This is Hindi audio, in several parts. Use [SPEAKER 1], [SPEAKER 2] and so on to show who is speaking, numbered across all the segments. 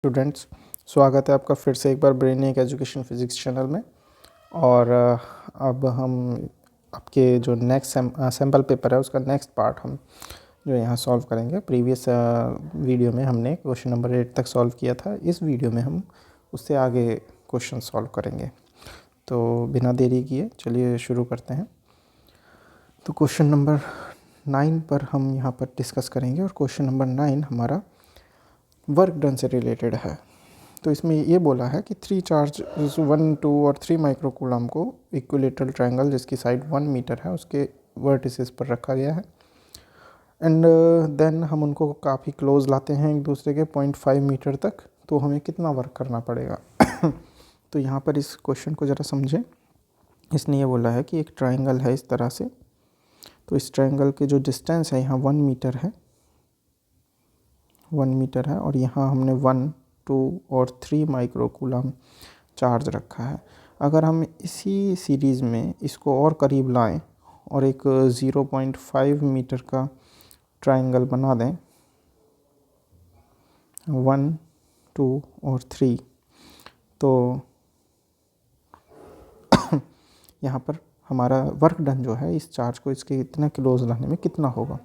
[SPEAKER 1] स्टूडेंट्स, स्वागत है आपका फिर से एक बार ब्रेनियक एजुकेशन फिज़िक्स चैनल में। और अब हम आपके जो नेक्स्ट सैम्पल पेपर है उसका नेक्स्ट पार्ट हम जो यहाँ सॉल्व करेंगे। प्रीवियस वीडियो में हमने क्वेश्चन नंबर 8 तक सॉल्व किया था। इस वीडियो में हम उससे आगे क्वेश्चन सॉल्व करेंगे। तो बिना देरी किए चलिए शुरू करते हैं। तो क्वेश्चन नंबर 9 पर हम यहाँ पर डिस्कस करेंगे और क्वेश्चन नंबर 9 हमारा वर्क डन से रिलेटेड है। तो इसमें ये बोला है कि 3 चार्ज 1, 2 और 3 माइक्रोकूलम को इक्विलेटरल ट्रायंगल जिसकी साइड 1 मीटर है उसके वर्टिसेस पर रखा गया है। एंड देन हम उनको काफ़ी क्लोज लाते हैं एक दूसरे के 0.5 मीटर तक। तो हमें कितना वर्क करना पड़ेगा? तो यहाँ पर इस क्वेश्चन को ज़रा समझें। इसने ये बोला है कि एक ट्रायंगल है इस तरह से। तो इस ट्रायंगल के जो डिस्टेंस है यहाँ 1 मीटर है, 1 मीटर है। और यहाँ हमने 1, 2 और 3 माइक्रोकूलम चार्ज रखा है। अगर हम इसी सीरीज़ में इसको और करीब लाएं और एक 0.5 मीटर का ट्रायंगल बना दें, 1, 2 और 3, तो यहाँ पर हमारा वर्क डन जो है इस चार्ज को इसके इतना क्लोज लाने में कितना होगा।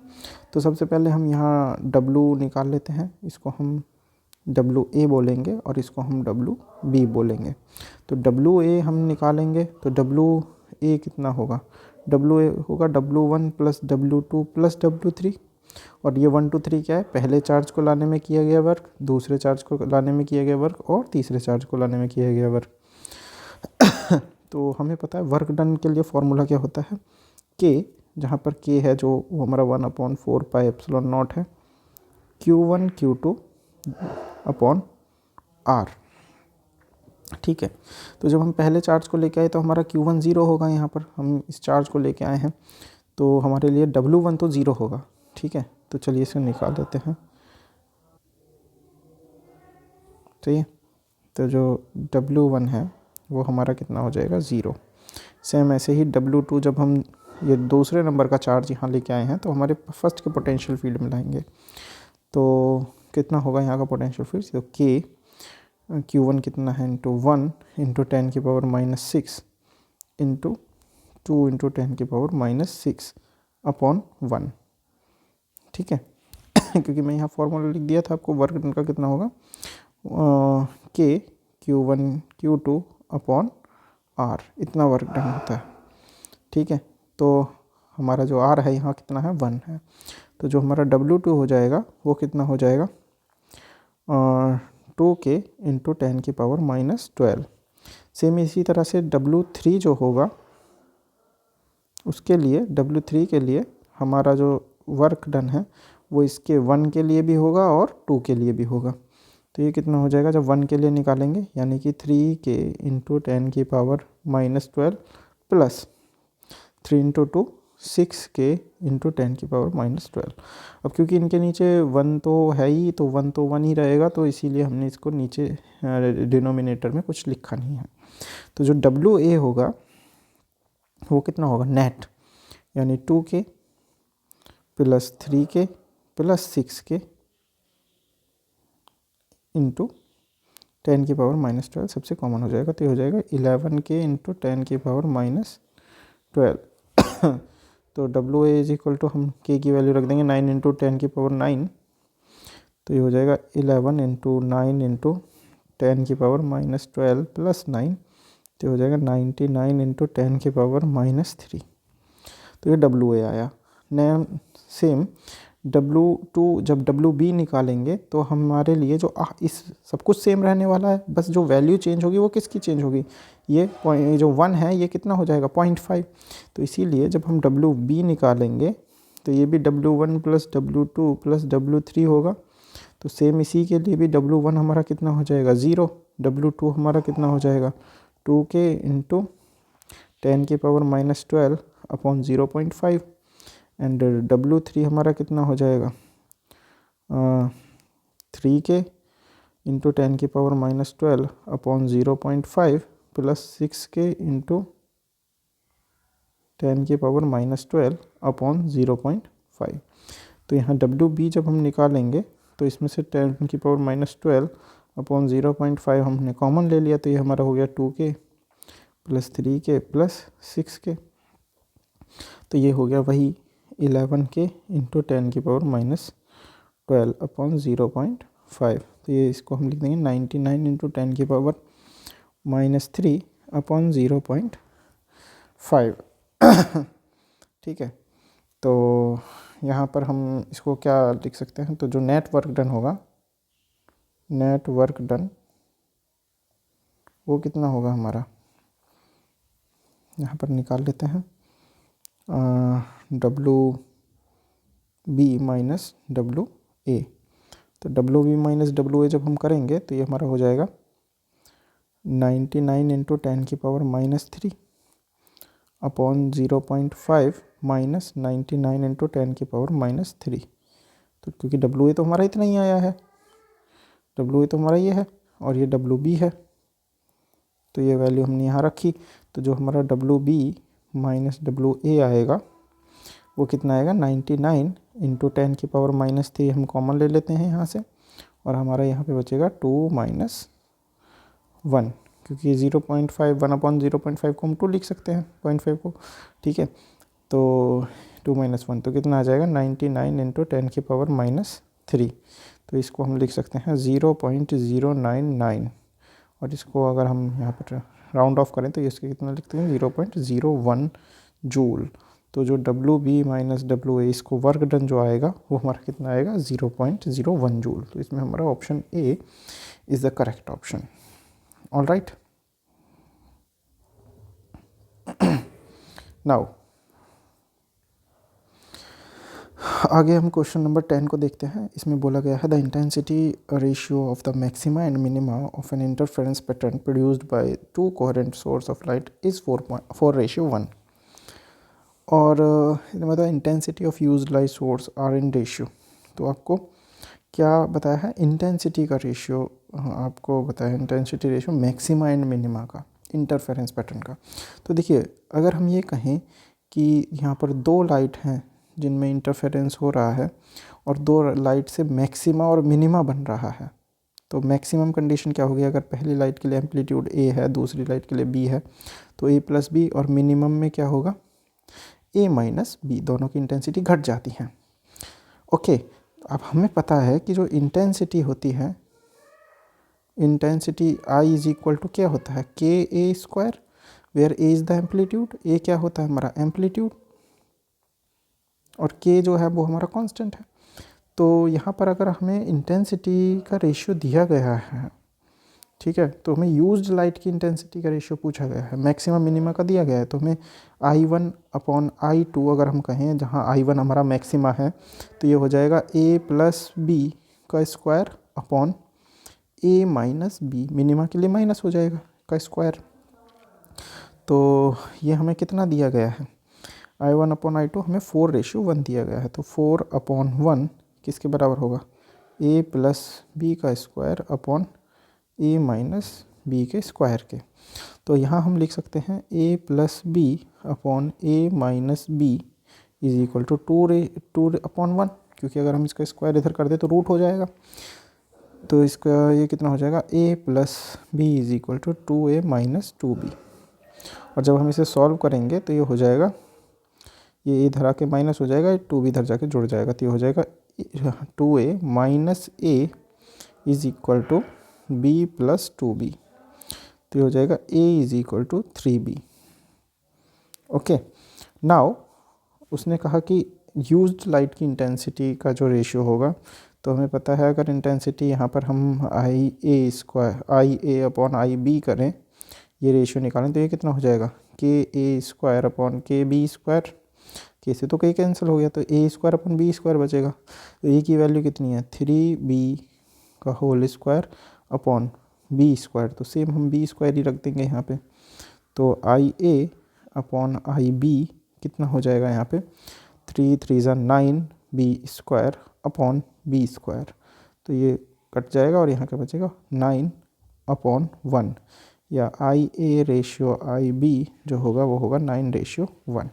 [SPEAKER 1] तो सबसे पहले हम यहाँ W निकाल लेते हैं। इसको हम WA बोलेंगे और इसको हम WB बोलेंगे। तो WA हम निकालेंगे तो WA कितना होगा? WA होगा W1 plus W2 plus W3। और ये 1, 2, 3 क्या है? पहले चार्ज को लाने में किया गया वर्क, दूसरे चार्ज को लाने में किया गया वर्क और तीसरे चार्ज को लाने में किया गया वर्क। तो हमें पता है वर्क डन के लिए फॉर्मूला क्या होता है? K, जहाँ पर K है जो वो हमारा 1/4 पाई एप्सिलॉन नॉट है, Q1 Q2 अपॉन R। ठीक है। तो जब हम पहले चार्ज को लेके आए तो हमारा Q1 0 होगा। यहाँ पर हम इस चार्ज को लेके आए हैं तो हमारे लिए W1 तो 0 होगा। ठीक है, तो चलिए इसे निकाल देते हैं। ठीक है, तो जो W1 है वो हमारा कितना हो जाएगा? 0। सेम ऐसे ही W2 जब हम ये दूसरे नंबर का चार्ज यहाँ लेके आए हैं तो हमारे फर्स्ट के पोटेंशियल फील्ड में लाएंगे तो कितना होगा यहाँ का पोटेंशियल फील्ड? तो K Q1 कितना है? इंटू 1 इंटू 10 की पावर -6 इंटू 2 इंटू 10 की पावर -6 अपॉन 1। ठीक है। क्योंकि मैं यहाँ फॉर्मूला लिख दिया था आपको वर्क डन का कितना होगा, K Q1 Q2 upon R, इतना वर्क डन होता है। ठीक है, तो हमारा जो R है यहाँ कितना है? 1 है। तो जो हमारा W2 हो जाएगा वो कितना हो जाएगा? 2K इंटू 10 की पावर -12। सेम इसी तरह से W3 जो होगा उसके लिए, W3 के लिए हमारा जो वर्क डन है वो इसके 1 के लिए भी होगा और 2 के लिए भी होगा। तो ये कितना हो जाएगा जब 1 के लिए निकालेंगे, यानी कि 3K इंटू 10 की power -12 plus 3 into 2 6K into 10 की पावर -12। अब क्योंकि इनके नीचे 1 तो है ही तो 1 तो 1 ही रहेगा, तो इसीलिए हमने इसको नीचे डिनोमिनेटर में कुछ लिखा नहीं है। तो जो WA होगा वो कितना होगा? नेट, यानी 2K plus 3K plus 6K into 10 की पावर -12 सबसे कॉमन हो जाएगा। तो ये हो जाएगा 11K इंटू 10 की पावर -12। तो WA इज इक्वल टू हम K की वैल्यू रख देंगे 9 इंटू 10 की पावर 9। तो ये हो जाएगा 11 इंटू 9 इंटू 10 की पावर -12 प्लस 9। तो ये हो जाएगा 99 इंटू 10 की पावर -3। तो ये WA आया। नया सेम W2 जब WB निकालेंगे तो हमारे लिए जो इस सब कुछ सेम रहने वाला है, बस जो वैल्यू चेंज होगी वो किसकी चेंज होगी? ये जो 1 है ये कितना हो जाएगा? 0.5। तो इसीलिए जब हम WB निकालेंगे तो ये भी W1 plus W2 plus W3 होगा। तो सेम इसी के लिए भी W1 हमारा कितना हो जाएगा? 0। W2 हमारा कितना हो जाएगा? 2K इंटू 10 की पावर -12 अपॉन 0.5। एंड W3 हमारा कितना हो जाएगा? 3K इंटू 10 की power -12 upon 0.5 plus 6K into 10 की पावर -12 अपॉन 0.5। तो यहाँ WB जब हम निकालेंगे तो इसमें से 10 की पावर -12 अपॉन 0.5 हमने कॉमन ले लिया, तो ये हमारा हो गया 2k plus 3k plus 6k। तो ये हो गया वही 11k इंटू 10⁻12 अपॉन 0.5। तो ये इसको हम लिख देंगे 99 इंटू 10⁻³ अपॉन 0.5। ठीक है, तो यहाँ पर हम इसको क्या लिख सकते हैं, तो जो नेट वर्क डन होगा, नेट वर्क डन वो कितना होगा हमारा, यहाँ पर निकाल लेते हैं, WB माइनस WA। तो WB माइनस WA जब हम करेंगे तो ये हमारा हो जाएगा 99 इंटू 10⁻³ अपॉन 0.5 माइनस 99 इंटू 10⁻³। तो क्योंकि WA तो हमारा इतना ही आया है, WA तो हमारा ये है और ये WB है, तो ये वैल्यू हमने यहाँ रखी। तो जो हमारा WB माइनस WA आएगा वो कितना आएगा, 99 इंटू 10⁻³ हम कॉमन ले लेते हैं यहाँ से, और हमारा यहाँ पे बचेगा 2 माइनस 1, क्योंकि 0.5 1 अपॉन 0.5 को हम 2 लिख सकते हैं, 0.5 को। ठीक है, तो 2 माइनस 1 तो कितना आ जाएगा, 99 इंटू 10⁻³ तो इसको हम लिख सकते हैं 0.099, और इसको अगर हम यहाँ पर राउंड ऑफ करें तो इसके कितना लिखते हैं, 0.01 जूल। तो जो WB माइनस WA इसको वर्क डन जो आएगा वो हमारा कितना आएगा, 0.01 जूल। तो इसमें हमारा option A is the correct option. All right, now आगे हम क्वेश्चन नंबर 10 को देखते हैं। इसमें बोला गया है the intensity ratio of the maxima and minima of an interference pattern produced by two coherent source of light is 4:1। और मतलब intensity of used light source are in ratio. तो आपको क्या बताया है, इंटेंसिटी का रेशियो आपको बताया, intensity ratio maxima and minima का इंटरफेरेंस पैटर्न का। तो देखिए, अगर हम ये कहें कि यहाँ पर दो लाइट हैं जिनमें इंटरफेरेंस हो रहा है और दो लाइट से मैक्सिमा और मिनिमा बन रहा है, तो मैक्सिमम कंडीशन क्या होगी, अगर पहली लाइट के लिए एम्पलीट्यूड A है, दूसरी लाइट के लिए B है, तो A प्लस B, और मिनिमम में क्या होगा, A माइनस B, दोनों की इंटेंसिटी घट जाती हैं। ओके, अब हमें पता है कि जो इंटेंसिटी होती है, intensity I is equal to क्या होता है, KA², where A is the amplitude, A क्या होता है हमारा एम्पलीट्यूड, और K जो है वो हमारा कांस्टेंट है। तो यहाँ पर अगर हमें इंटेंसिटी का रेशियो दिया गया है, ठीक है, तो हमें यूज्ड लाइट की इंटेंसिटी का रेशियो पूछा गया है, मैक्सिमम मिनिमा का दिया गया है, तो हमें I1 अपॉन I2 अगर हम कहें, जहाँ I1 हमारा मैक्सिमा है, तो ये हो जाएगा A प्लस B का square upon A minus B, minima के लिए माइनस हो जाएगा का स्क्वायर। तो ये हमें कितना दिया गया है, I1 अपॉन I2 हमें 4:1 दिया गया है, तो 4/1 किसके बराबर होगा, A प्लस B का square upon A minus B के स्क्वायर के। तो यहाँ हम लिख सकते हैं A plus B upon A minus B is equal to 2/1, क्योंकि अगर हम इसका स्क्वायर इधर कर दे तो रूट हो जाएगा। तो इसका ये कितना हो जाएगा, A plus B is equal to 2A minus 2B, और जब हम इसे सॉल्व करेंगे तो ये हो जाएगा, ये इधर आके माइनस हो जाएगा, 2B इधर जाके जुड़ जाएगा, तो ये हो जाएगा 2A minus A is equal to B plus 2B, तो ये हो जाएगा A is equal to 3B। Okay, now उसने कहा कि यूज्ड लाइट की इंटेंसिटी का जो रेशियो होगा, तो हमें पता है अगर इंटेंसिटी यहाँ पर हम IA अपॉन IB करें, ये रेशियो निकालें, तो ये कितना हो जाएगा, KA² अपॉन KB², K से तो K कैंसिल हो गया, तो A² अपॉन B² बचेगा। तो A की वैल्यू कितनी है, 3B का होल स्क्वायर अपॉन B², तो सेम हम B² ही रख देंगे यहाँ पे। तो IA अपॉन IB कितना हो जाएगा यहाँ पे, 3 3 9 B² अपॉन B², तो ये कट जाएगा और यहाँ क्या बचेगा, 9/1, या IA रेशियो IB जो होगा वो होगा 9:1।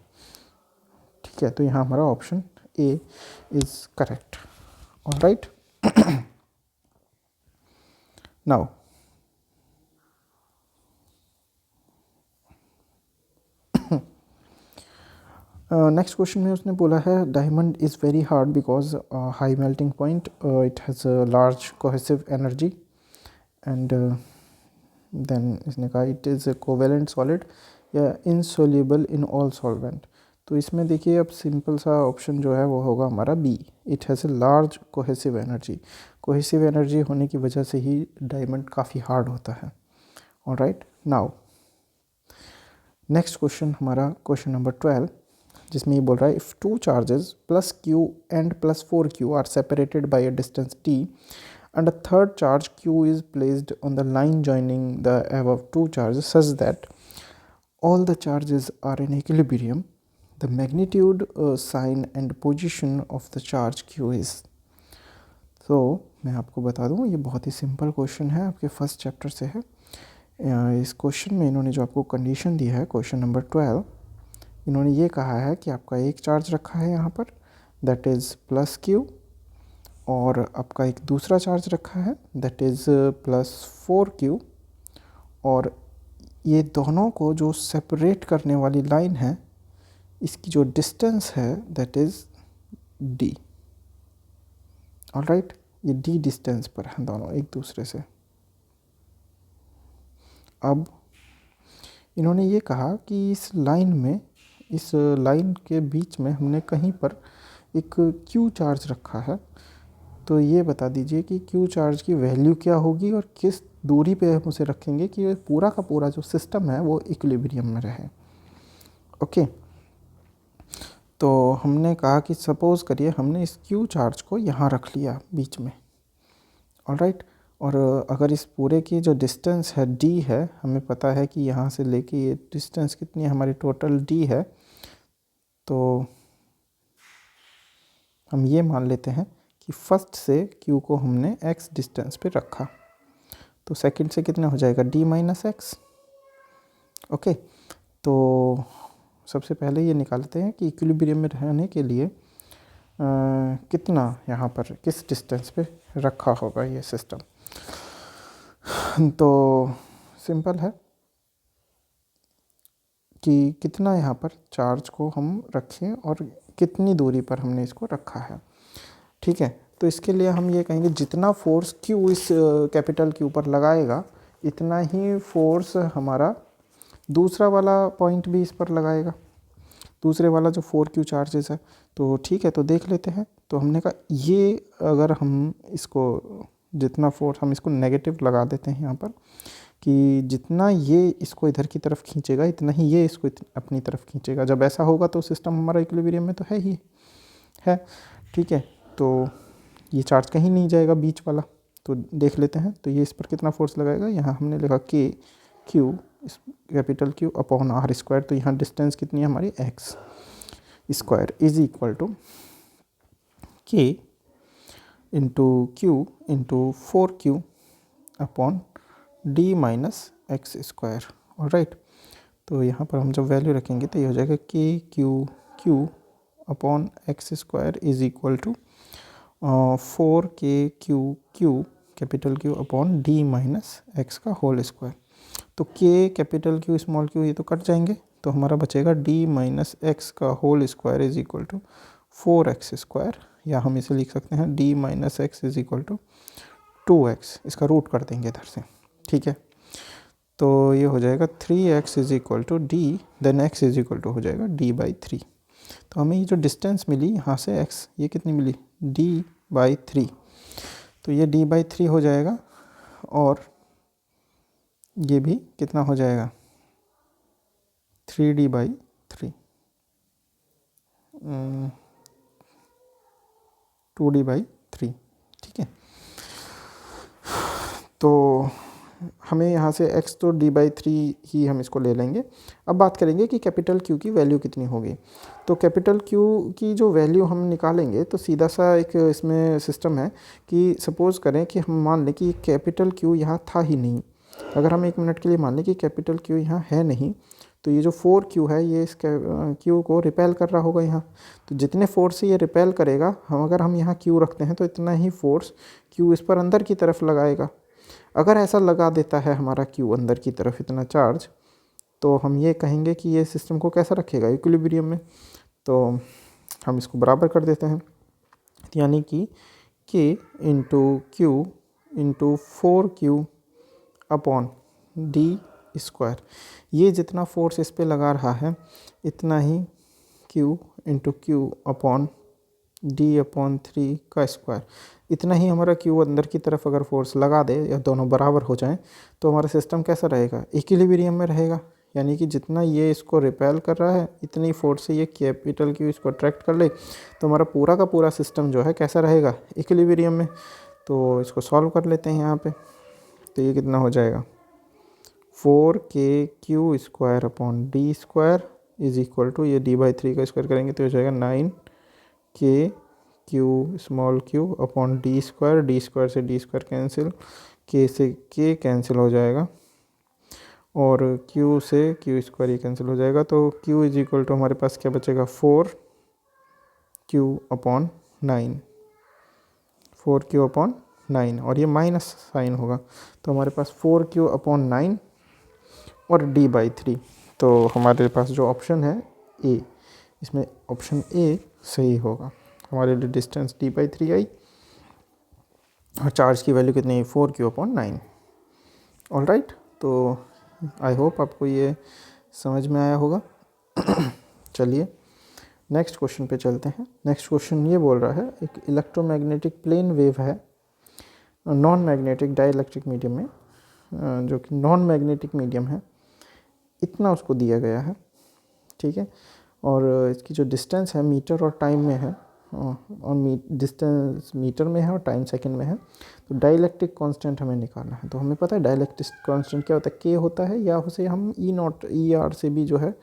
[SPEAKER 1] ठीक है, तो यहाँ हमारा option A is correct. All right, now next question में उसने बोला है diamond is very hard because high melting point, it has large cohesive energy and then इसने कहा इट इज़ कोवेलेंट सॉलिड या इनसोल्यूबल इन ऑल सॉल्वेंट। तो इसमें देखिए अब सिंपल सा ऑप्शन जो है वो होगा हमारा B, it has a large cohesive energy. Cohesive energy होने की वजह से ही डायमंड काफ़ी हार्ड होता है। ऑलराइट, नाउ नेक्स्ट क्वेश्चन हमारा क्वेश्चन नंबर 12, जिसमें ये बोल रहा है if two charges plus Q and plus 4q are separated by a distance t and a third charge q is placed on the line joining the above two charges such that all the charges are in equilibrium, the magnitude, sign and position of the charge q is। तो मैं आपको बता दूं ये बहुत ही सिंपल क्वेश्चन है, आपके फर्स्ट चैप्टर से है। इस क्वेश्चन में इन्होंने जो आपको कंडीशन दी है क्वेश्चन नंबर 12, इन्होंने ये कहा है कि आपका एक चार्ज रखा है यहाँ पर दैट इज़ प्लस q, और आपका एक दूसरा चार्ज रखा है दैट इज़ प्लस 4q, और ये दोनों को जो सेपरेट करने वाली लाइन है इसकी जो डिस्टेंस है दैट इज़ d। ऑलराइट, ये d डिस्टेंस पर हैं दोनों एक दूसरे से। अब इन्होंने ये कहा कि इस लाइन के बीच में हमने कहीं पर एक q चार्ज रखा है, तो ये बता दीजिए कि q चार्ज की वैल्यू क्या होगी और किस दूरी पे हम उसे रखेंगे कि पूरा का पूरा जो सिस्टम है वो इक्विलिब्रियम में रहे। ओके, तो हमने कहा कि सपोज़ करिए हमने इस q चार्ज को यहाँ रख लिया बीच में। ऑलराइट, और अगर इस पूरे की जो डिस्टेंस है d है, हमें पता है कि यहाँ से लेके ये डिस्टेंस कितनी है हमारी टोटल d है, तो हम ये मान लेते हैं कि फर्स्ट से q को हमने x डिस्टेंस पे रखा, तो सेकंड से कितना हो जाएगा d माइनस एक्स। ओके, तो सबसे पहले ये निकालते हैं कि इक्विलिब्रियम में रहने के लिए कितना यहाँ पर किस डिस्टेंस पे रखा होगा ये सिस्टम। तो सिंपल है कि कितना यहाँ पर चार्ज को हम रखें और कितनी दूरी पर हमने इसको रखा है। ठीक है, तो इसके लिए हम ये कहेंगे जितना फोर्स Q इस कैपिटल Q पर लगाएगा इतना ही फोर्स हमारा दूसरा वाला पॉइंट भी इस पर लगाएगा, दूसरे वाला जो 4q चार्जेस है। तो ठीक है, तो देख लेते हैं। तो हमने कहा ये अगर हम इसको जितना फोर्स हम इसको नेगेटिव लगा देते हैं यहाँ पर कि जितना ये इसको इधर की तरफ खींचेगा इतना ही ये इसको अपनी तरफ खींचेगा। जब ऐसा होगा तो सिस्टम हमारा इक्विलिब्रियम में तो है ही है। ठीक है, तो ये चार्ज कहीं नहीं जाएगा बीच वाला, तो देख लेते हैं। तो ये इस पर कितना फोर्स लगाएगा, यहाँ हमने लिखा के Q capital Q upon r square, तो यहाँ डिस्टेंस कितनी है हमारी x square is equal to k into q into 4q upon d minus x square. Alright, तो यहाँ पर हम जब वैल्यू रखेंगे तो ये हो जाएगा K Q upon x square is equal to 4k capital Q upon d minus x का होल स्क्वायर। तो k capital Q small q ये तो कट जाएंगे, तो हमारा बचेगा d माइनस एक्स का whole square is equal to 4x square, या हम इसे लिख सकते हैं d minus x is equal to 2x, इसका रूट कर देंगे इधर से। ठीक है, तो ये हो जाएगा 3x is equal to d, then x is equal to हो जाएगा d/3। तो हमें ये जो डिस्टेंस मिली यहाँ से x, ये कितनी मिली d/3, तो ये d/3 हो जाएगा, और ये भी कितना हो जाएगा 3d/3 2d/3। ठीक है, तो हमें यहाँ से x तो d/3 ही हम इसको ले लेंगे। अब बात करेंगे कि कैपिटल Q की वैल्यू कितनी होगी। तो कैपिटल Q की जो वैल्यू हम निकालेंगे तो सीधा सा एक इसमें सिस्टम है कि सपोज़ करें कि हम मान लें कि कैपिटल Q यहाँ था ही नहीं। अगर हम 1 मिनट के लिए मान लें कि कैपिटल Q यहाँ है नहीं, तो ये जो 4q है ये इस Q को रिपेल कर रहा होगा यहाँ। तो जितने फोर्स से ये रिपेल करेगा, अगर हम यहाँ Q रखते हैं तो इतना ही फोर्स Q इस पर अंदर की तरफ लगाएगा। अगर ऐसा लगा देता है हमारा क्यू अंदर की तरफ इतना चार्ज, तो हम ये कहेंगे कि ये सिस्टम को कैसा रखेगा, इक्विलिब्रियम में। तो हम इसको बराबर कर देते हैं, यानी कि K into q into 4Q upon D square. ये जितना फोर्स इस पे लगा रहा है इतना ही Q into Q upon D upon 3 का स्क्वायर, इतना ही हमारा Q अंदर की तरफ अगर फोर्स लगा दे या दोनों बराबर हो जाएं तो हमारा सिस्टम कैसा रहेगा, इक्विलिब्रियम में रहेगा। यानी कि जितना ये इसको रिपेल कर रहा है इतनी फोर्स से ये कैपिटल Q इसको अट्रैक्ट कर ले, तो हमारा पूरा का पूरा सिस्टम जो है कैसा रहेगा, इक्विलिब्रियम में। तो इसको सॉल्व कर लेते हैं यहाँ पे। तो ये कितना हो जाएगा, 4KQ square upon D square is equal to, ये d/3 का स्क्वायर करेंगे तो हो जाएगा 9KQ small q upon D square, D square से डी स्क्वायर कैंसिल, k से k कैंसिल हो जाएगा और q से q स्क्वायर ही कैंसिल हो जाएगा। तो q इज इक्वल टू हमारे पास क्या बचेगा, 4Q अपॉन 9, 4Q अपॉन 9 और ये माइनस साइन होगा तो हमारे पास 4Q अपॉन 9 और d/3। तो हमारे पास जो ऑप्शन है ए, इसमें ऑप्शन ए सही होगा। हमारे लिए डिस्टेंस d/3 आई और चार्ज की वैल्यू कितनी, 4Q अपॉन 9। ऑल राइट, तो आई होप आपको ये समझ में आया होगा। चलिए नेक्स्ट क्वेश्चन पे चलते हैं। नेक्स्ट क्वेश्चन ये बोल रहा है, एक इलेक्ट्रोमैग्नेटिक प्लेन वेव है नॉन मैग्नेटिक डाइलेक्ट्रिक मीडियम में, जो कि नॉन मैग्नेटिक मीडियम है, इतना उसको दिया गया है, ठीक है। और इसकी जो डिस्टेंस है मीटर और टाइम में है, और डिस्टेंस मीटर में है और टाइम सेकंड में है। तो डाइलेक्ट्रिक कांस्टेंट हमें निकालना है। तो हमें पता है डाइलेक्ट्रिक कांस्टेंट क्या होता है, के होता है, या उसे हम E0 से भी जो है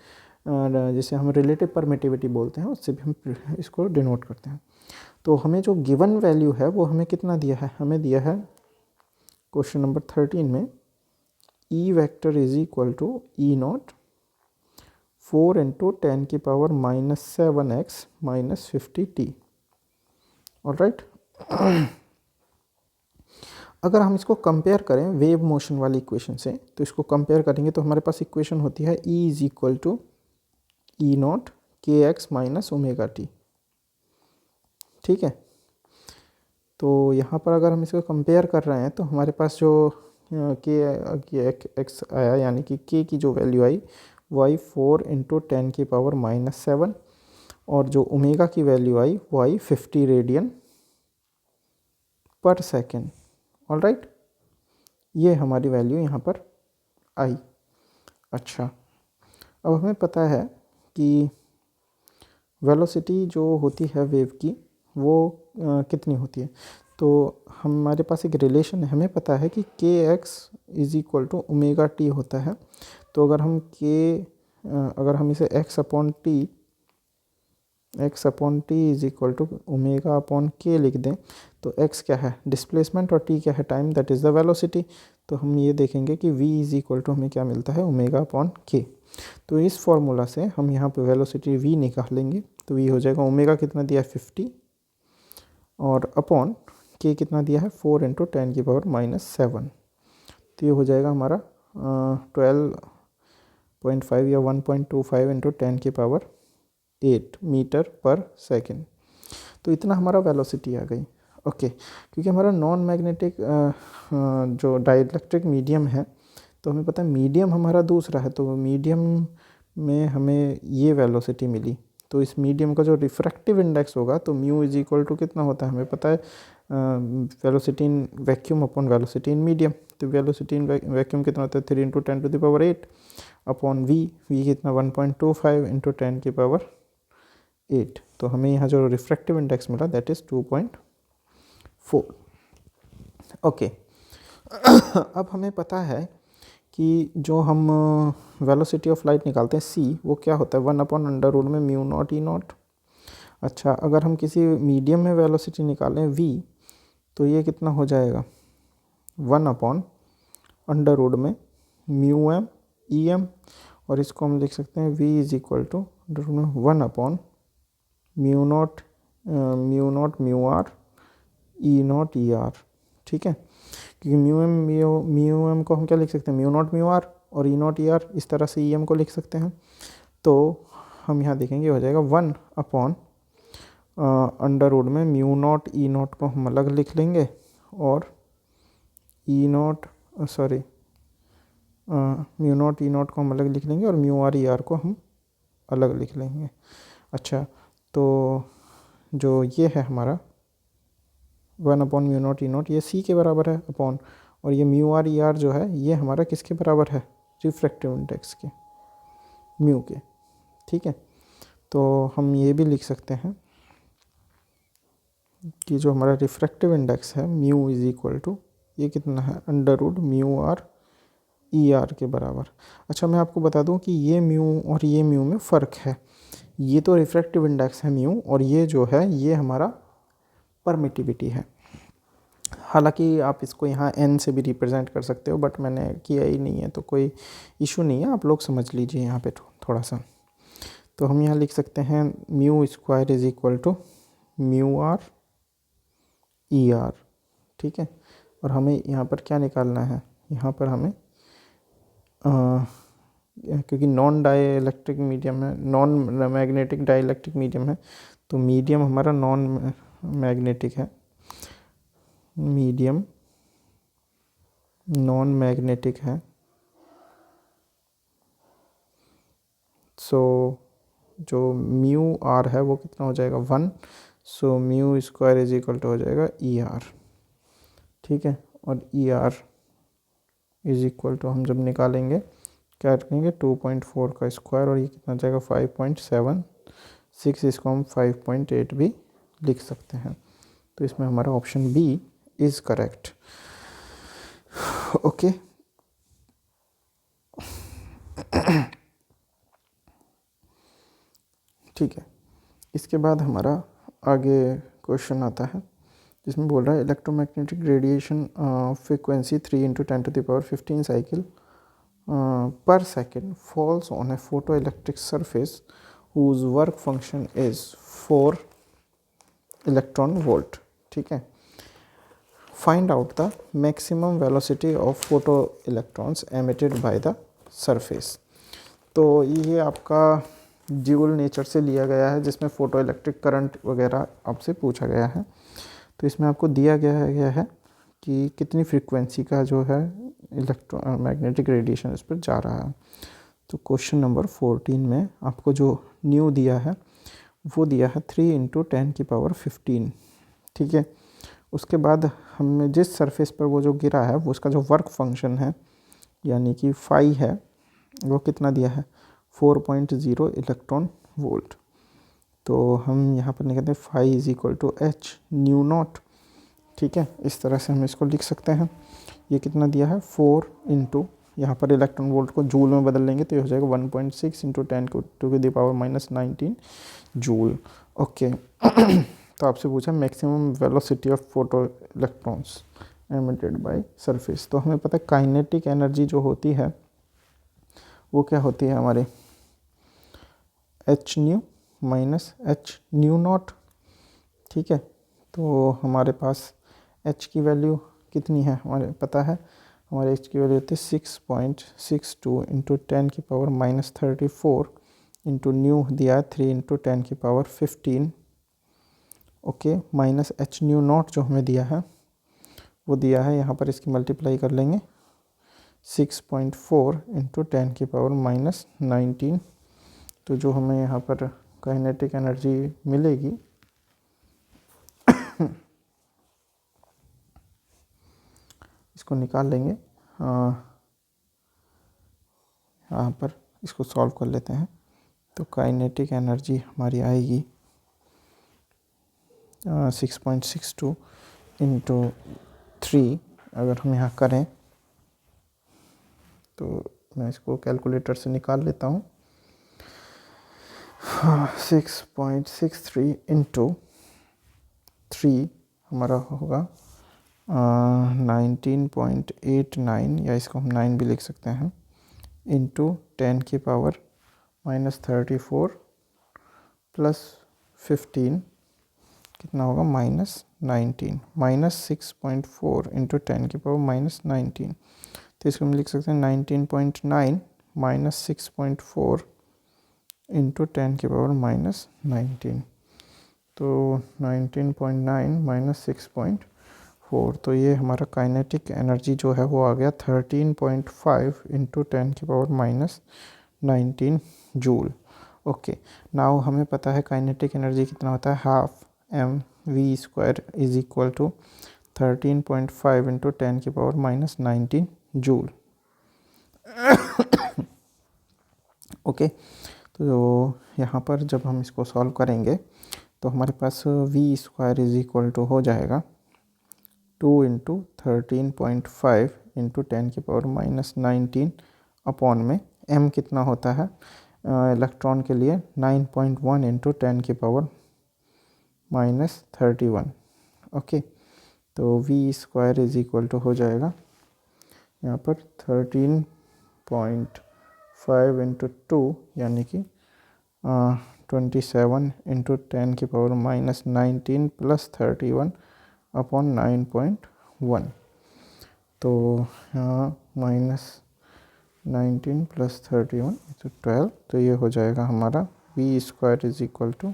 [SPEAKER 1] जिसे हम रिलेटिव परमिटिविटी बोलते हैं उससे भी हम इसको डिनोट करते हैं। तो हमें जो गिवन वैल्यू है वो हमें कितना दिया है, हमें दिया है क्वेश्चन नंबर 13 में E vector is equal to E0 4 into 10 की power -7x - 50t। All right, अगर हम इसको कंपेयर करें वेव मोशन वाली इक्वेशन से, तो इसको कंपेयर करेंगे तो हमारे पास इक्वेशन होती है E is equal to E0 kx - omega t, ठीक है। तो यहाँ पर अगर हम इसको कंपेयर कर रहे हैं तो हमारे पास जो के एक्स आया, यानी कि के की जो वैल्यू आई वो आई 4 इंटू 10 की पावर -7, और जो ओमेगा की वैल्यू आई वो आई 50 रेडियन पर सेकेंड। ऑल राइट, ये हमारी वैल्यू यहाँ पर आई। अच्छा, अब हमें पता है कि वेलोसिटी जो होती है वेव की वो कितनी होती है। तो हमारे पास एक रिलेशन है, हमें पता है कि K x is equal to omega T होता है। तो अगर हम इसे x upon T is equal to omega upon K लिख दें, तो x क्या है डिस्प्लेसमेंट और t क्या है time, that is the velocity. तो हम ये देखेंगे कि v इज इक्वल टू हमें क्या मिलता है, ओमेगा अपॉन के। तो इस फॉर्मूला से हम यहाँ पे वेलोसिटी v निकालेंगे। तो v हो जाएगा ओमेगा कितना दिया है 50 और अपॉन के कितना दिया है 4 इंटू 10 की पावर -7। तो ये हो जाएगा हमारा 12.5 या 1.25 इंटू 10 की पावर 8 मीटर पर सेकेंड। तो इतना हमारा वेलोसिटी आ गई। ओके, क्योंकि हमारा नॉन मैग्नेटिक जो डाइलेक्ट्रिक मीडियम है, तो हमें पता है मीडियम हमारा दूसरा है, तो मीडियम में हमें ये वेलोसिटी मिली। तो इस मीडियम का जो रिफ्रैक्टिव इंडेक्स होगा, तो म्यू इज इक्वल टू कितना होता है हमें पता है, velocity in vacuum upon velocity in medium. तो वेलोसिटी इन वैक्यूम कितना होता है 3 into 10 to the power 8 upon V कितना 1.25 इंटू 10 की पावर 8। तो हमें यहाँ जो रिफ्रैक्टिव इंडेक्स मिला दैट इज़ 2.4। ओके, अब हमें पता है कि जो हम वेलोसिटी ऑफ लाइट निकालते हैं c, वो क्या होता है 1/√में μ0 E0। अच्छा, अगर हम किसी मीडियम में वेलोसिटी निकालें v, तो ये कितना हो जाएगा 1/√में μm em, और इसको हम लिख सकते हैं v is equal to 1/μ0 μr E0 ER, ठीक है। क्योंकि म्यू एम को हम क्या लिख सकते हैं, म्यू नॉट म्यू आर, और ई नॉट ई आर, इस तरह से ई एम को लिख सकते हैं। तो हम यहाँ देखेंगे हो जाएगा 1 अंडर रूट में म्यू नॉट ई नॉट को हम अलग लिख लेंगे, और e naught mu naught e naught को हम अलग लिख लेंगे, और म्यू आर ई आर को हम अलग लिख लेंगे। अच्छा, तो जो ये है हमारा 1/म्यू नॉट ई नॉट, ये सी के बराबर है अपॉन, और ये म्यू आर ई आर जो है ये हमारा किसके बराबर है, रिफ्रैक्टिव इंडेक्स के, म्यू के। ठीक है, तो हम ये भी लिख सकते हैं कि जो हमारा रिफ्रैक्टिव इंडेक्स है म्यू इज इक्वल टू, ये कितना है, under root mu R E R के बराबर। अच्छा, मैं आपको बता दूं कि ये म्यू और ये म्यू में फ़र्क है। ये तो रिफ्रैक्टिव इंडेक्स है म्यू, और ये जो है ये हमारा परमिटिविटी है। हालांकि आप इसको यहाँ एन से भी रिप्रेजेंट कर सकते हो, बट मैंने किया ही नहीं है तो कोई इशू नहीं है, आप लोग समझ लीजिए यहाँ पे थोड़ा सा। तो हम यहाँ लिख सकते हैं mu square is equal to mu R E R. ठीक है, और हमें यहाँ पर क्या निकालना है, यहाँ पर हमें क्योंकि नॉन डाइलेक्ट्रिक मीडियम है, नॉन मैग्नेटिक डाइलेक्ट्रिक मीडियम है, तो मीडियम हमारा नॉन मैग्नेटिक है, मीडियम नॉन मैग्नेटिक है। सो जो म्यू आर है वो कितना हो जाएगा 1, so mu square is equal to हो जाएगा ई आर। ठीक है, और E R is equal to हम जब निकालेंगे क्या रखेंगे 2.4 का स्क्वायर, और ये कितना जाएगा 5.76, इसको हम 5.8 भी लिख सकते हैं। तो इसमें हमारा option B is correct. Okay, ठीक है। इसके बाद हमारा आगे क्वेश्चन आता है जिसमें बोल रहा है electromagnetic radiation frequency 3 × 10⁻15 cycle per second falls on a photoelectric surface whose work function is 4 electron volt. ठीक है, find out the maximum velocity of photoelectrons emitted by the surface. तो ये आपका ड्यूल नेचर से लिया गया है जिसमें फोटो इलेक्ट्रिक करंट वगैरह आपसे पूछा गया है। तो इसमें आपको दिया गया है कि कितनी फ्रीक्वेंसी का जो है इलेक्ट्रोमैग्नेटिक रेडिएशन इस पर जा रहा है। तो क्वेश्चन नंबर 14 में आपको जो न्यू दिया है वो दिया है 3 × 10⁻15। ठीक है, उसके बाद हमने जिस सरफेस पर वो जो गिरा है वो उसका जो वर्क फंक्शन है यानी कि फाई है वो कितना दिया है 4.0 इलेक्ट्रॉन वोल्ट। तो हम यहाँ पर निकालते हैं phi is equal to H nu naught. ठीक है, इस तरह से हम इसको लिख सकते हैं। ये कितना दिया है 4 × यहाँ पर इलेक्ट्रॉन वोल्ट को जूल में बदल लेंगे तो ये हो जाएगा 1.6 × 10⁻⁻19 जूल। ओके, तो आपसे पूछा maximum velocity of photo electrons emitted by surface. तो हमें पता है काइनेटिक एनर्जी जो होती है वो क्या होती है हमारे H new minus H nu naught. ठीक है, तो हमारे पास एच की वैल्यू कितनी है हमारे पता है, हमारे एच की वैल्यू होती है 6.62 × 10⁻34 इंटू न्यू दिया है 3 × 10⁻15। Okay, minus H nu not जो हमें दिया है वो दिया है यहाँ पर इसकी मल्टीप्लाई कर लेंगे 6.4 × 10⁻⁻19। तो जो हमें यहाँ पर काइनेटिक एनर्जी मिलेगी इसको निकाल लेंगे। यहाँ पर इसको सॉल्व कर लेते हैं। तो काइनेटिक एनर्जी हमारी आएगी 6.62 × 3। अगर हम यहाँ करें तो मैं इसको कैलकुलेटर से निकाल लेता हूँ। 6.63 × 3 हमारा होगा 19.89, या इसको हम 9 भी लिख सकते हैं, इंटू 10⁻⁻34 + 15 कितना होगा -19। -19 -6.4 इंटू 10 की पावर -19, तो इसको हम लिख सकते हैं 19.9 -6.4 इंटू 10 की पावर -19, तो 19.9 -6.4, तो ये हमारा काइनेटिक एनर्जी जो है वो आ गया 13.5 इंटू 10 की पावर -19 जूल। ओके, नाउ हमें पता है काइनेटिक एनर्जी कितना होता है, half mv² is equal to 13.5 into 10 की पावर -19 जूल। ओके, तो यहाँ पर जब हम इसको सॉल्व करेंगे तो हमारे पास v² इज इक्वल टू हो जाएगा 2 इंटू 13.5 इंटू 10 की पावर -19 अपॉन में m कितना होता है इलेक्ट्रॉन के लिए 9.1 इंटू 10 की पावर -31। ओके, तो v² इज इक्वल टू हो जाएगा यहाँ पर 13.5 इंटू 2 यानी कि 27 इंटू 10 की पावर -19 प्लस 31 अपॉन 9.1, तो यहाँ -19 प्लस 31 तो 12, तो ये हो जाएगा हमारा v² is equal to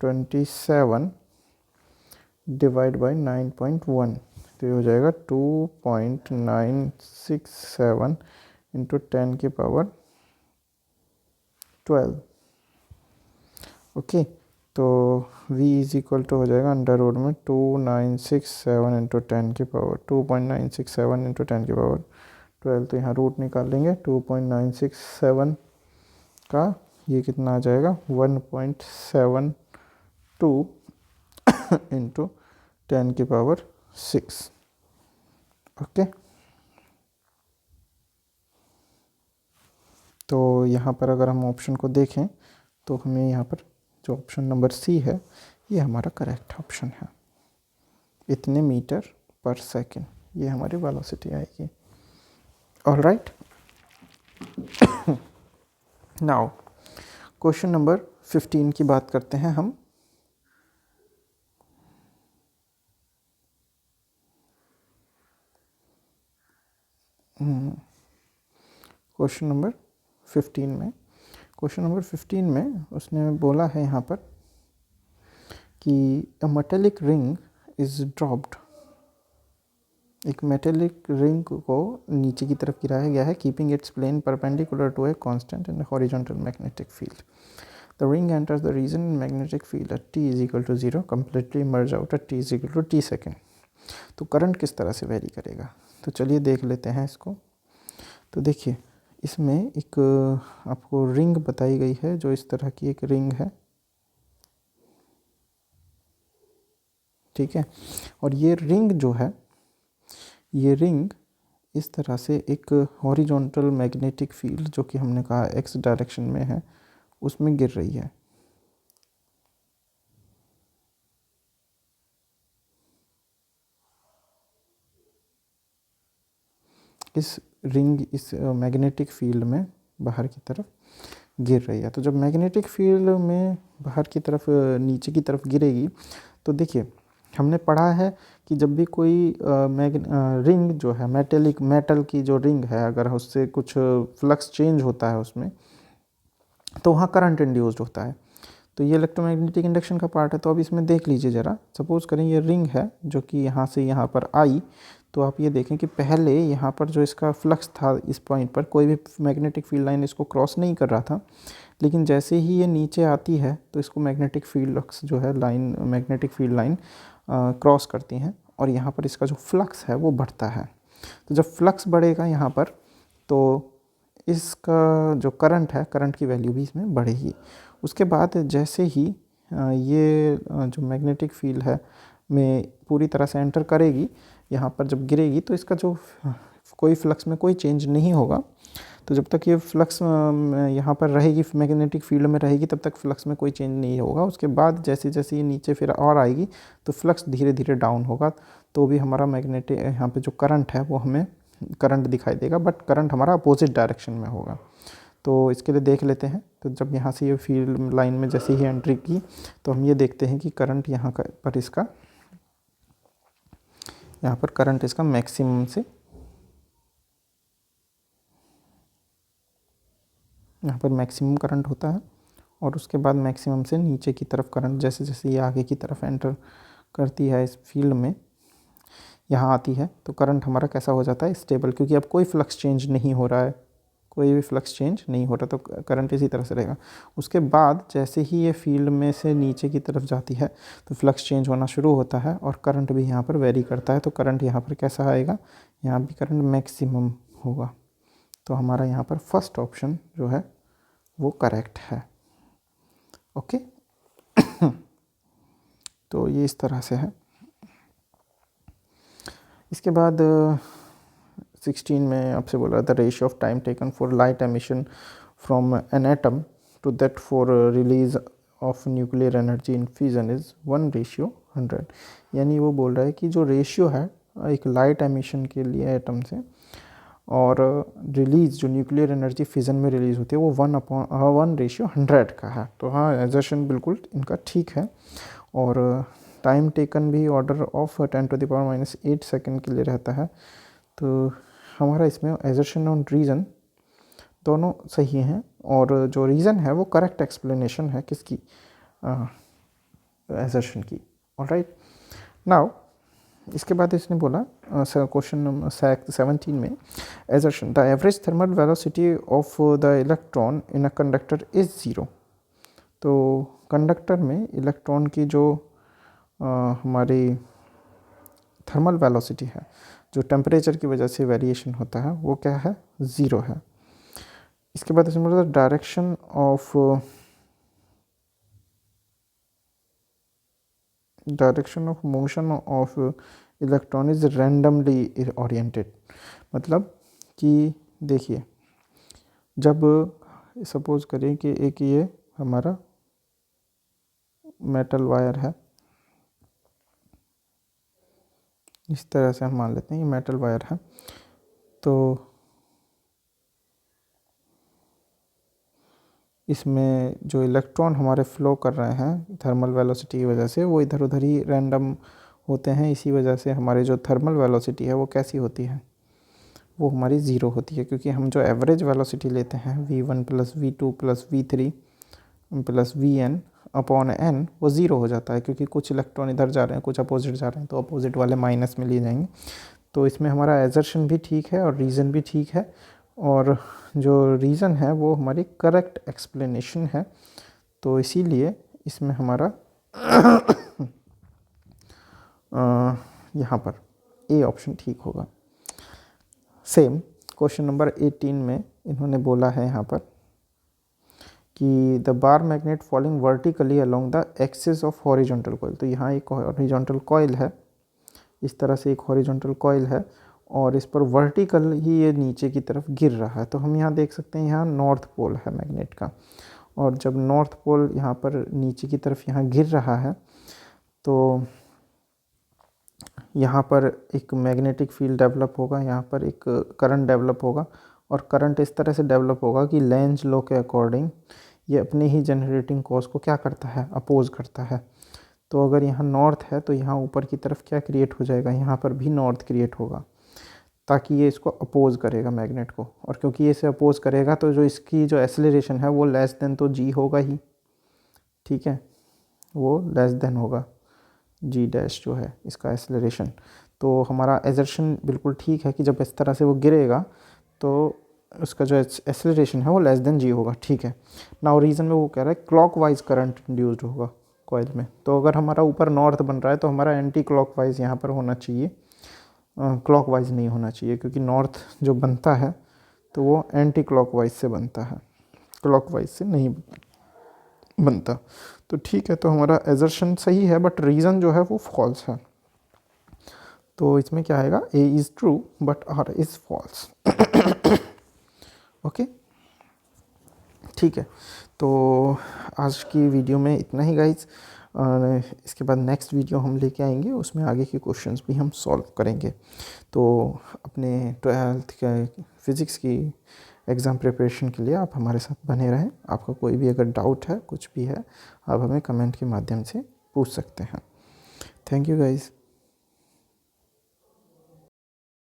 [SPEAKER 1] 27 divide by 9.1, तो ये हो जाएगा 2.967 इंटू 10 की पावर 12। ओके, तो v इज इक्वल टू हो जाएगा अंडर रूट में 2967 इंटू 10 की पावर 2.967 इंटू 10 की पावर 12, तो यहाँ रूट निकाल लेंगे 2.967 का, ये कितना आ जाएगा 1.72 इंटू 10 की पावर 6। ओके, तो यहाँ पर अगर हम ऑप्शन को देखें तो हमें यहाँ पर जो ऑप्शन नंबर सी है ये हमारा करेक्ट ऑप्शन है, इतने मीटर पर सेकेंड ये हमारी वेलोसिटी आएगी। All right, now question number 15 की बात करते हैं हम। क्वेश्चन नंबर 15 में उसने बोला है यहाँ पर कि a metallic ring is dropped, एक मेटेलिक रिंग को नीचे की तरफ गिराया गया है, keeping its plane perpendicular to a constant and horizontal magnetic field. The ring enters the region in magnetic field at t is equal to 0, completely emerge out at t is equal to t second. तो करंट किस तरह से वेरी करेगा, तो चलिए देख लेते हैं इसको। तो देखिए इसमें एक आपको रिंग बताई गई है, जो इस तरह की एक रिंग है, ठीक है, और ये रिंग जो है, ये रिंग इस तरह से एक हॉरिजॉन्टल मैग्नेटिक फील्ड जो कि हमने कहा x डायरेक्शन में है उसमें गिर रही है। इस रिंग इस मैग्नेटिक फील्ड में बाहर की तरफ गिर रही है। तो जब मैग्नेटिक फील्ड में बाहर की तरफ नीचे की तरफ गिरेगी, तो देखिए हमने पढ़ा है कि जब भी कोई रिंग जो है मेटल की जो रिंग है, अगर उससे कुछ फ्लक्स चेंज होता है उसमें, तो वहाँ करंट इंड्यूस्ड होता है। तो ये इलेक्ट्रोमैग्नेटिक इंडक्शन का पार्ट है। तो अब इसमें देख लीजिए ज़रा, सपोज़ करें ये रिंग है जो कि यहाँ से यहाँ पर आई, तो आप ये देखें कि पहले यहाँ पर जो इसका फ्लक्स था इस पॉइंट पर कोई भी मैग्नेटिक फील्ड लाइन इसको क्रॉस नहीं कर रहा था, लेकिन जैसे ही ये नीचे आती है तो इसको मैग्नेटिक फील्ड जो है मैग्नेटिक फील्ड लाइन क्रॉस करती हैं और यहाँ पर इसका जो फ्लक्स है वो बढ़ता है। तो जब फ्लक्स बढ़ेगा यहाँ पर, तो इसका जो करंट है, करंट की वैल्यू भी इसमें बढ़ेगी। उसके बाद जैसे ही ये जो मैग्नेटिक फील्ड है में पूरी तरह से एंटर करेगी, यहाँ पर जब गिरेगी तो इसका जो कोई फ्लक्स में कोई चेंज नहीं होगा। तो जब तक ये फ्लक्स यहाँ पर रहेगी, मैग्नेटिक फील्ड में रहेगी, तब तक फ्लक्स में कोई चेंज नहीं होगा। उसके बाद जैसे जैसे ये नीचे फिर और आएगी तो फ्लक्स धीरे धीरे डाउन होगा, तो भी हमारा मैग्नेटिक यहाँ पे जो करंट है वो हमें करंट दिखाई देगा, बट करंट हमारा अपोजिट डायरेक्शन में होगा। तो इसके लिए देख लेते हैं। तो जब यहाँ से ये फील्ड लाइन में जैसे ही एंट्री की तो हम ये देखते हैं कि करंट यहाँ पर इसका यहाँ पर करंट इसका मैक्सिमम से यहाँ पर मैक्सिमम करंट होता है और उसके बाद मैक्सिमम से नीचे की तरफ करंट जैसे जैसे ये आगे की तरफ एंटर करती है इस फील्ड में यहाँ आती है तो करंट हमारा कैसा हो जाता है, स्टेबल, क्योंकि अब कोई फ्लक्स चेंज नहीं हो रहा है, कोई भी फ्लक्स चेंज नहीं हो रहा, तो करंट इसी तरह से रहेगा। उसके बाद जैसे ही ये फील्ड में से नीचे की तरफ जाती है तो फ्लक्स चेंज होना शुरू होता है और करंट भी यहाँ पर वेरी करता है। तो करंट यहाँ पर कैसा आएगा, यहाँ भी करंट मैक्सिमम होगा। तो हमारा यहाँ पर फर्स्ट ऑप्शन जो है वो करेक्ट है। ओके तो ये इस तरह से है। इसके बाद 16 में आपसे बोला the ratio of time taken for light emission from an atom to that for release of nuclear energy in fusion is 1:100। यानी वो बोल रहा है कि जो रेशियो है एक लाइट एमिशन के लिए एटम से और रिलीज़ जो न्यूक्लियर एनर्जी फिजन में रिलीज़ होती है वो 1:100 का है। तो हाँ, एजर्शन बिल्कुल इनका ठीक है। और टाइम टेकन भी ऑर्डर ऑफ 10⁻⁻8 सेकेंड के लिए रहता है। तो हमारा इसमें एजर्शन और रीज़न दोनों सही हैं और जो रीज़न है वो करेक्ट एक्सप्लेनेशन है किसकी, एजर्शन की। ऑलराइट, नाउ इसके बाद इसने बोला क्वेश्चन नंबर 17 में assertion the average thermal velocity of the electron in a conductor is 0। तो कंडक्टर में इलेक्ट्रॉन की जो हमारी थर्मल वेलोसिटी है, जो टेम्परेचर की वजह से वेरिएशन होता है, वो क्या है, 0 है। इसके बाद इसमें बोला direction of motion of electron is randomly oriented. मतलब कि देखिए, जब सपोज करें कि एक ये हमारा मेटल वायर है, इस तरह से हम मान लेते हैं ये मेटल वायर है, तो इसमें जो इलेक्ट्रॉन हमारे फ्लो कर रहे हैं थर्मल वेलोसिटी की वजह से वो इधर उधर ही रैंडम होते हैं। इसी वजह से हमारी जो थर्मल वेलोसिटी है वो कैसी होती है, वो हमारी 0 होती है, क्योंकि हम जो एवरेज वेलोसिटी लेते हैं v1 + v2 + v3 + vn upon n वो 0 हो जाता है, क्योंकि कुछ इलेक्ट्रॉन इधर जा रहे हैं, कुछ अपोजिट जा रहे हैं, तो अपोजिट वाले माइनस में लिए जाएंगे। तो इसमें हमारा एजर्शन भी ठीक है और रीज़न भी ठीक है, और जो रीज़न है वो हमारी करेक्ट एक्सप्लेनेशन है। तो इसीलिए इसमें हमारा यहाँ पर ए ऑप्शन ठीक होगा। सेम क्वेश्चन नंबर 18 में इन्होंने बोला है यहाँ पर कि the bar magnet falling vertically along the axis of horizontal coil. तो यहाँ एक हॉरिजॉन्टल कॉइल है, इस तरह से एक हॉरिजॉन्टल कॉइल है और इस पर वर्टिकल ही ये नीचे की तरफ गिर रहा है। तो हम यहाँ देख सकते हैं यहाँ नॉर्थ पोल है मैग्नेट का, और जब नॉर्थ पोल यहाँ पर नीचे की तरफ यहाँ गिर रहा है तो यहाँ पर एक मैग्नेटिक फील्ड डेवलप होगा, यहाँ पर एक करंट डेवलप होगा, और करंट इस तरह से डेवलप होगा कि लेंज लॉ के अकॉर्डिंग ये अपने ही जनरेटिंग कॉज को क्या करता है, अपोज करता है। तो अगर यहाँ नॉर्थ है तो यहाँ ऊपर की तरफ क्या क्रिएट हो जाएगा, यहाँ पर भी नॉर्थ क्रिएट होगा, ताकि ये इसको अपोज करेगा मैग्नेट को, और क्योंकि ये इसे अपोज करेगा तो जो इसकी जो एक्सेलरेशन है वो लेस देन तो जी होगा ही, ठीक है, वो लेस देन होगा जी डैश जो है इसका एक्सेलरेशन। तो हमारा एजर्शन बिल्कुल ठीक है कि जब इस तरह से वो गिरेगा तो उसका जो एक्सेलरेशन है वो लेस देन जी होगा, ठीक है। नाउ रीज़न में वो कह रहा है क्लॉकवाइज करंट इंड्यूस्ड होगा कॉइल में। तो अगर हमारा ऊपर नॉर्थ बन रहा है तो हमारा एंटी क्लॉकवाइज यहाँ पर होना चाहिए, क्लॉकवाइज नहीं होना चाहिए, क्योंकि नॉर्थ जो बनता है तो वो एंटी क्लॉकवाइज से बनता है, क्लॉकवाइज से नहीं बनता। तो ठीक है, तो हमारा एजर्शन सही है बट रीज़न जो है वो फॉल्स है। तो इसमें क्या आएगा, A is true but R is false. Okay, ठीक है। तो आज की वीडियो में इतना ही गाइज। इसके बाद नेक्स्ट वीडियो हम लेके आएंगे, उसमें आगे के क्वेश्चंस भी हम सॉल्व करेंगे। तो अपने 12th के फिज़िक्स की एग्ज़ाम प्रिपरेशन के लिए आप हमारे साथ बने रहें। आपका कोई भी अगर डाउट है, कुछ भी है, आप हमें कमेंट के माध्यम से पूछ सकते हैं। Thank you guys.